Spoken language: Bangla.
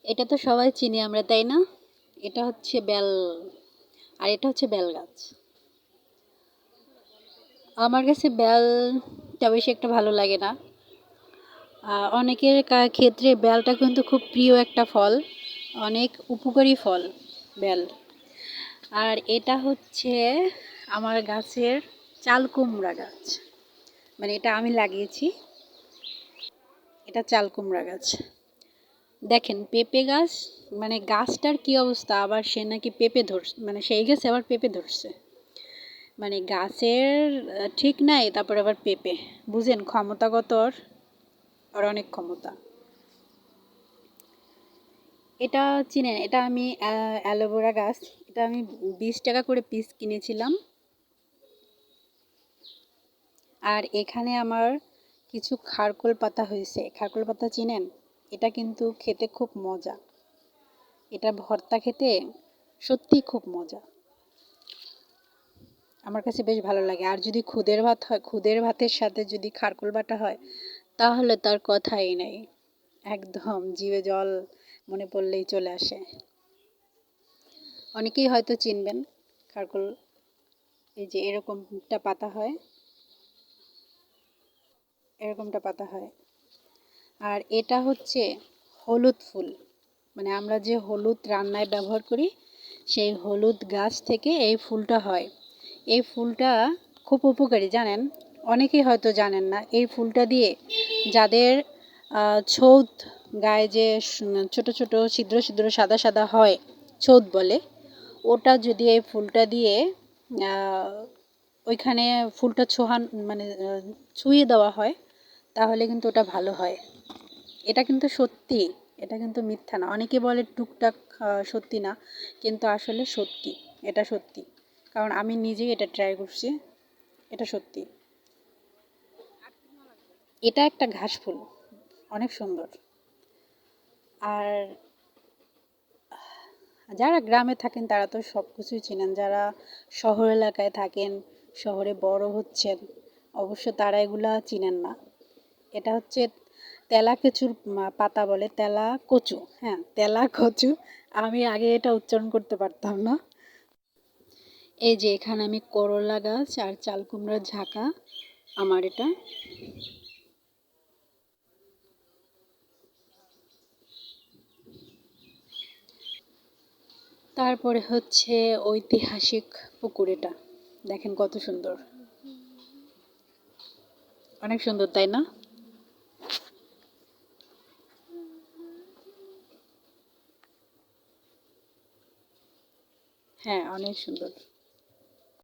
এটা তো সবাই চিনি আমরা, তাই না? এটা হচ্ছে বেল, আর এটা হচ্ছে বেল গাছ। আমার কাছে বেলটা বেশি একটা ভালো লাগে না। অনেকের ক্ষেত্রে বেলটা কিন্তু খুব প্রিয় একটা ফল, অনেক উপকারী ফল বেল। আর এটা হচ্ছে আমার গাছের চাল কুমড়া গাছ, মানে এটা আমি লাগিয়েছি। এটা চাল কুমড়া গাছ। দেখেন পেঁপে গাছ, মানে গাছটার কি অবস্থা, আবার সে নাকি পেঁপে ধরছে, মানে সেই গাছে আবার পেঁপে ধরছে। মানে গাছের ঠিক নাই, তারপর আবার পেঁপে। বুঝেন ক্ষমতাগত ওর অনেক ক্ষমতা। এটা চিনেন, এটা আমি অ্যালোভেরা গাছ। এটা আমি 20 টাকা করে পিস কিনেছিলাম। আর এখানে আমার কিছু খারকোল পাতা হয়েছে। খারকোল পাতা চিনেন? এটা কিন্তু খেতে খুব মজা। এটা ভর্তা খেতে সত্যি খুব মজা। আমার কাছে বেশ ভালো লাগে। আর যদি খুদের ভাত হয়, খুদের ভাতের সাথে যদি খারকোল বাটা হয়, তাহলে তার কথাই নেই। একদম জিভে জল মনে পড়লেই চলে আসে। অনেকেই হয়তো চিনবেন খারকোল। এই যে এরকমটা পাতা হয়, এরকমটা পাতা হয়। আর এটা হচ্ছে হলুদ ফুল, মানে আমরা যে হলুদ রান্নায় ব্যবহার করি, সেই হলুদ গাছ থেকে এই ফুলটা হয়। এই ফুলটা খুব উপকারী, জানেন? অনেকেই হয়তো জানেন না। এই ফুলটা দিয়ে যাদের ছোদ, গায়ে যে ছোট ছোট ছিদ্র ছিদ্র সাদা সাদা হয়, ছোদ বলে, ওটা যদি এই ফুলটা দিয়ে ওইখানে ফুলটা ছোঁয়ান, মানে ছুঁয়ে দেওয়া হয়, তাহলে কিন্তু ওটা ভালো হয়। এটা কিন্তু সত্যি, এটা কিন্তু মিথ্যা না। অনেকে বলে টুকটাক সত্যি না, কিন্তু আসলে সত্যি। এটা সত্যি, কারণ আমি নিজেই এটা ট্রাই করছি। এটা সত্যি। এটা একটা ঘাস ফুল, অনেক সুন্দর। আর যারা গ্রামে থাকেন তারা তো সব কিছুই চেনেন। যারা শহর এলাকায় থাকেন, শহরে বড় হচ্ছেন, অবশ্য তারা এগুলা চিনেন না। এটা হচ্ছে তেলা কচুর পাতা বলে, তেলা কচু। হ্যাঁ, তেলা কচু। আমি আগে এটা উচ্চারণ করতে পারতাম না। এই যে এখানে আমি করলা গাছ আর চাল কুমড়ার ঝাঁকা আমার এটা। তারপরে হচ্ছে ঐতিহাসিক পুকুর। এটা দেখেন কত সুন্দর, অনেক সুন্দর, তাই না? হ্যাঁ, অনেক সুন্দর।